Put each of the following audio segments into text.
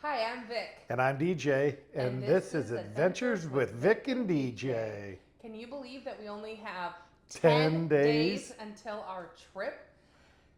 Hi, I'm Vic. And I'm DJ, and this is Adventures with Vic and DJ. Can you believe that we only have 10 10 days days. until our trip?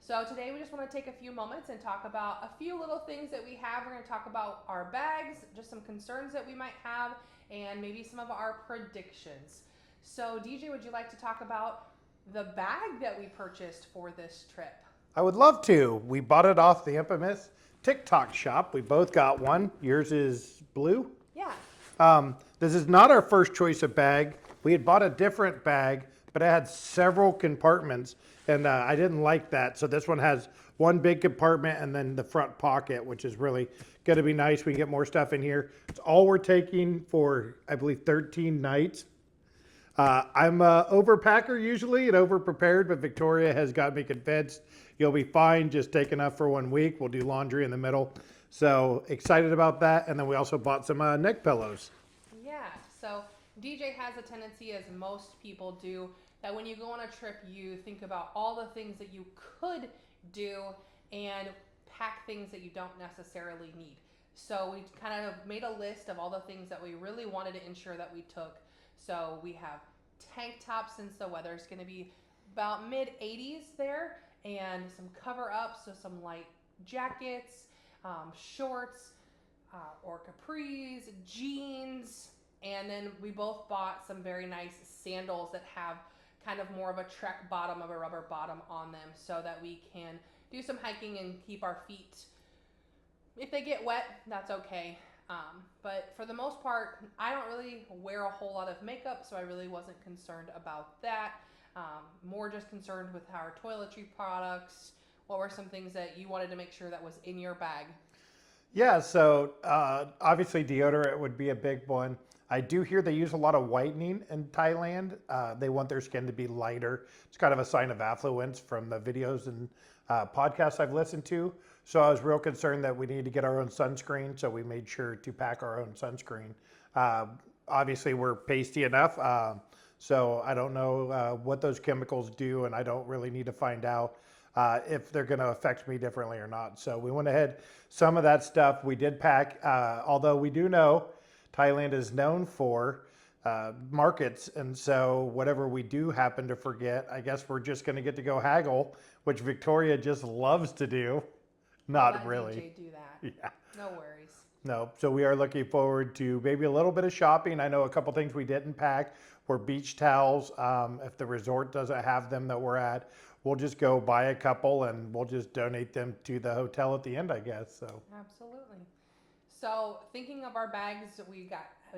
So today we just want to take a few moments and talk about a few little things that we have. We're going to talk about our bags, just some concerns that we might have, and maybe some of our predictions. So DJ, would you like to talk about the bag that we purchased for this trip? I would love to. We bought it off the infamous TikTok shop. We both got one. Yours is blue. Yeah. This is not our first choice of bag. We had bought a different bag, but it had several compartments, and I didn't like that. So this one has one big compartment and then the front pocket, which is really going to be nice. We can get more stuff in here. It's all we're taking for, I believe, 13 nights. I'm a overpacker usually and overprepared, but Victoria has got me convinced you'll be fine. Just take enough for 1 week. We'll do laundry in the middle. So excited about that. And then we also bought some neck pillows. Yeah, so DJ has a tendency, as most people do, that when you go on a trip, you think about all the things that you could do and pack things that you don't necessarily need. So we kind of made a list of all the things that we really wanted to ensure that we took. So we have tank tops since the weather is going to be about mid 80s there, and some cover ups, so some light jackets, shorts, or capris, jeans, and then we both bought some very nice sandals that have kind of more of a trek bottom, of a rubber bottom on them, so that we can do some hiking and keep our feet. If they get wet, that's okay. But for the most part, I don't really wear a whole lot of makeup, so I really wasn't concerned about that. More just concerned with our toiletry products. What were some things that you wanted to make sure that was in your bag? Yeah, so obviously deodorant would be a big one. I do hear they use a lot of whitening in Thailand. They want their skin to be lighter. It's kind of a sign of affluence from the videos and podcasts I've listened to. So I was real concerned that we need to get our own sunscreen. So we made sure to pack our own sunscreen. Obviously, we're pasty enough. So I don't know what those chemicals do, and I don't really need to find out if they're going to affect me differently or not. So we went ahead, some of that stuff we did pack, although we do know Thailand is known for markets. And so whatever we do happen to forget, I guess we're just going to get to go haggle, which Victoria just loves to do. I'll Not let really. DJ do that. Yeah. No worries. No, so we are looking forward to maybe a little bit of shopping. I know a couple things we didn't pack were beach towels. If the resort doesn't have them that we're at, we'll just go buy a couple and we'll just donate them to the hotel at the end, I guess. So Absolutely. So thinking of our bags, we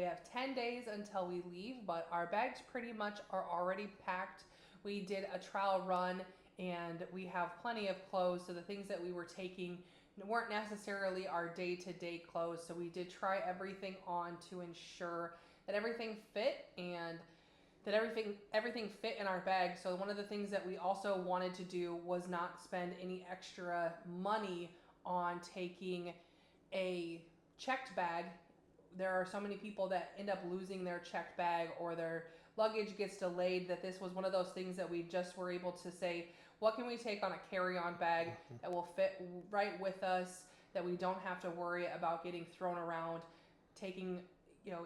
have 10 days until we leave, but our bags pretty much are already packed. We did a trial run and we have plenty of clothes. So the things that we were taking weren't necessarily our day-to-day clothes. So we did try everything on to ensure that everything fit and that everything fit in our bag. So one of the things that we also wanted to do was not spend any extra money on taking a checked bag. There are so many people that end up losing their checked bag or their luggage gets delayed, that this was one of those things that we just were able to say, what can we take on a carry-on bag that will fit right with us, that we don't have to worry about getting thrown around, taking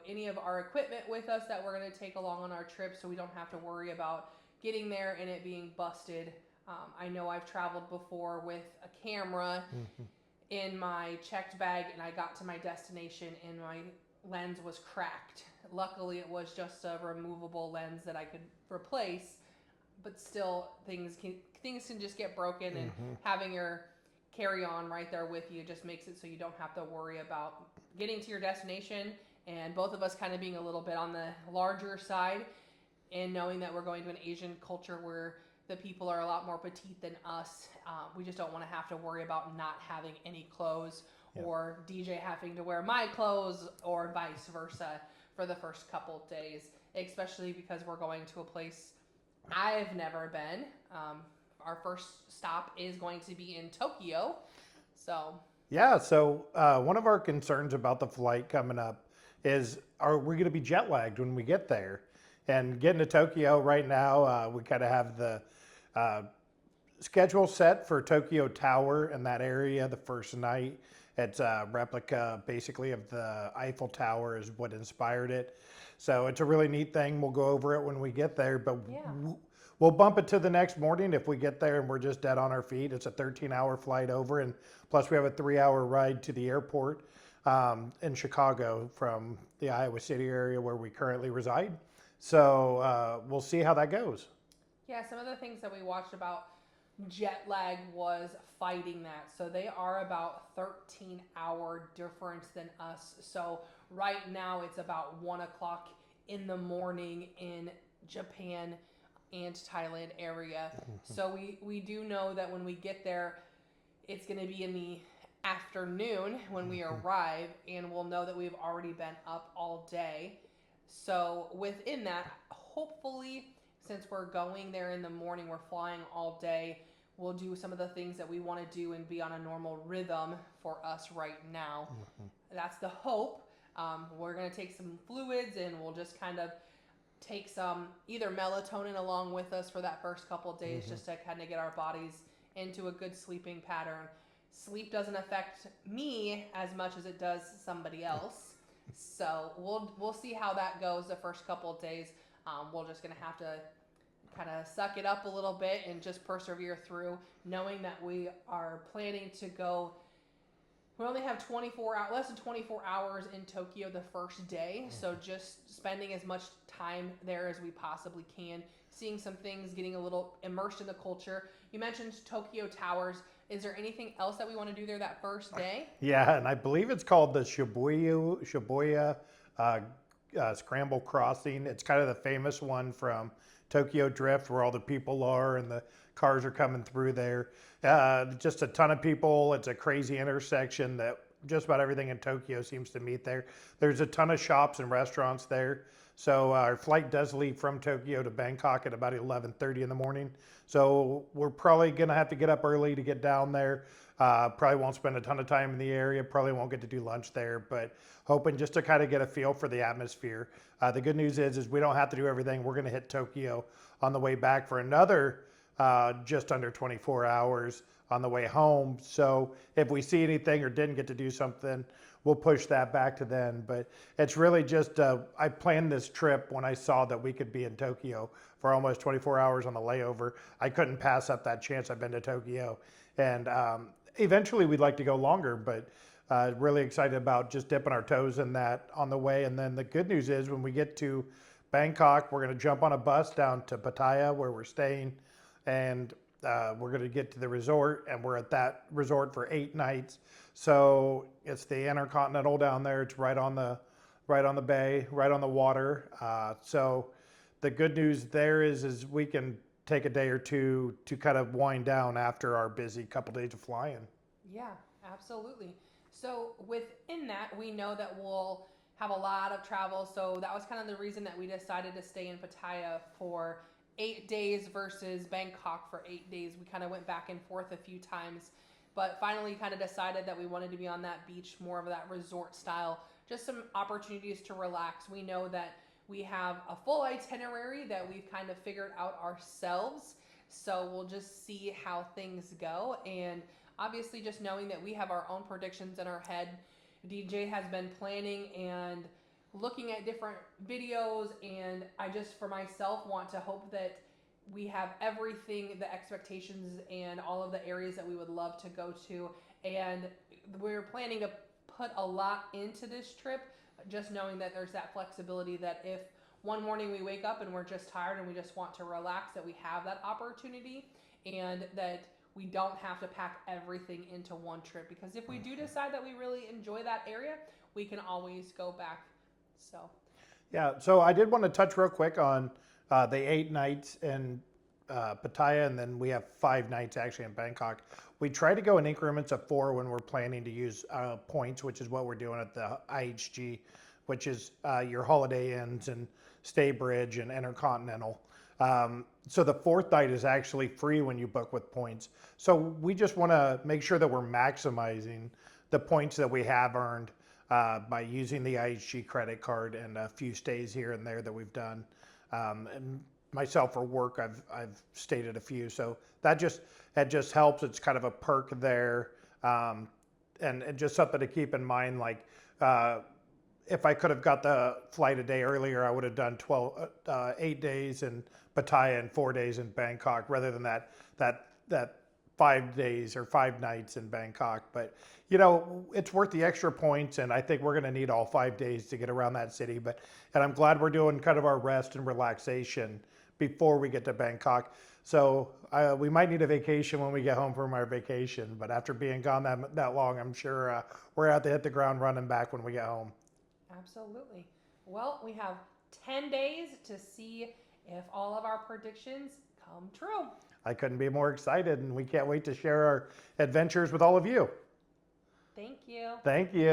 any of our equipment with us that we're going to take along on our trip, so we don't have to worry about getting there and it being busted. I know I've traveled before with a camera in my checked bag, and I got to my destination and my lens was cracked. Luckily, it was just a removable lens that I could replace, but still, things can just get broken, and having your carry-on right there with you just makes it so you don't have to worry about getting to your destination. And both of us kind of being a little bit on the larger side, and knowing that we're going to an Asian culture where the people are a lot more petite than us. We just don't want to have to worry about not having any clothes, or DJ having to wear my clothes, or vice versa for the first couple days, especially because we're going to a place I've never been. Our first stop is going to be in Tokyo. So yeah, so one of our concerns about the flight coming up is, are we going to be jet lagged when we get there? And getting to Tokyo right now, we kind of have the schedule set for Tokyo Tower in that area the first night. It's a replica basically of the Eiffel Tower is what inspired it. So it's a really neat thing. We'll go over it when we get there, but Yeah. we'll bump it to the next morning if we get there and we're just dead on our feet. It's a 13-hour flight over, and plus we have a 3-hour ride to the airport in Chicago from the Iowa City area where we currently reside. So we'll see how that goes. Yeah, some of the things that we watched about jet lag was fighting that. So they are about 13-hour difference than us. So right now it's about 1 o'clock in the morning in Japan and Thailand area. So we do know that when we get there, it's going to be in the afternoon when we arrive, and we'll know that we've already been up all day. So within that, hopefully, since we're going there in the morning, we're flying all day, we'll do some of the things that we want to do and be on a normal rhythm for us right now. That's the hope. We're going to take some fluids, and we'll just kind of take some either melatonin along with us for that first couple of days, just to kind of get our bodies into a good sleeping pattern. Sleep doesn't affect me as much as it does somebody else. So we'll see how that goes the first couple of days. We're just gonna have to kind of suck it up a little bit and just persevere through, knowing that we are planning to go. We only have less than 24 hours in Tokyo the first day, so just spending as much time there as we possibly can, seeing some things, getting a little immersed in the culture. You mentioned Tokyo Towers. Is there anything else that we want to do there that first day? Yeah, and I believe it's called the Shibuya Scramble Crossing. It's kind of the famous one from Tokyo Drift, where all the people are and the cars are coming through there. Just a ton of people. It's a crazy intersection that just about everything in Tokyo seems to meet there. There's a ton of shops and restaurants there. So our flight does leave from Tokyo to Bangkok at about 11:30 in the morning. So we're probably going to have to get up early to get down there. Probably won't spend a ton of time in the area. Probably won't get to do lunch there, but hoping just to kind of get a feel for the atmosphere. The good news is we don't have to do everything. We're going to hit Tokyo on the way back for another just under 24 hours on the way home. So if we see anything or didn't get to do something, we'll push that back to then. But it's really just, I planned this trip when I saw that we could be in Tokyo for almost 24 hours on the layover. I couldn't pass up that chance. I've been to Tokyo. And eventually we'd like to go longer, but really excited about just dipping our toes in that on the way. And then the good news is when we get to Bangkok, we're going to jump on a bus down to Pattaya where we're staying. And we're going to get to the resort, and we're at that resort for 8 nights. So it's the Intercontinental down there. It's right on the bay, right on the water. So the good news there is we can take a day or two to kind of wind down after our busy couple days of flying. Yeah, absolutely. So within that, we know that we'll have a lot of travel. So that was kind of the reason that we decided to stay in Pattaya for 8 days versus Bangkok for 8 days. We kind of went back and forth a few times, but finally kind of decided that we wanted to be on that beach, more of that resort style, just some opportunities to relax. We know that we have a full itinerary that we've kind of figured out ourselves, so we'll just see how things go. And obviously just knowing that we have our own predictions in our head. DJ has been planning and looking at different videos, and I just for myself want to hope that we have everything, the expectations and all of the areas that we would love to go to. And we're planning to put a lot into this trip, just knowing that there's that flexibility that if one morning we wake up and we're just tired and we just want to relax, that we have that opportunity, and that we don't have to pack everything into one trip. Because if we do decide that we really enjoy that area, we can always go back. So Yeah, so I did want to touch real quick on the 8 nights in Pattaya, and then we have 5 nights actually in Bangkok. We try to go in increments of 4 when we're planning to use points, which is what we're doing at the IHG, which is your Holiday Inns and Staybridge and Intercontinental. So the 4th night is actually free when you book with points. So we just want to make sure that we're maximizing the points that we have earned by using the IHG credit card and a few stays here and there that we've done. And myself for work, I've stayed at a few, so that just helps. It's kind of a perk there, and and just something to keep in mind, like if I could have got the flight a day earlier, I would have done 8 days in Pattaya and 4 days in Bangkok rather than that 5 days or 5 nights in Bangkok. But you know, it's worth the extra points, and I think we're going to need all 5 days to get around that city. And I'm glad we're doing kind of our rest and relaxation before we get to Bangkok. So we might need a vacation when we get home from our vacation. But after being gone that long, I'm sure we're out to hit the ground running back when we get home. Absolutely. Well, we have 10 days to see if all of our predictions come true. I couldn't be more excited, and we can't wait to share our adventures with all of you. Thank you. Thank you.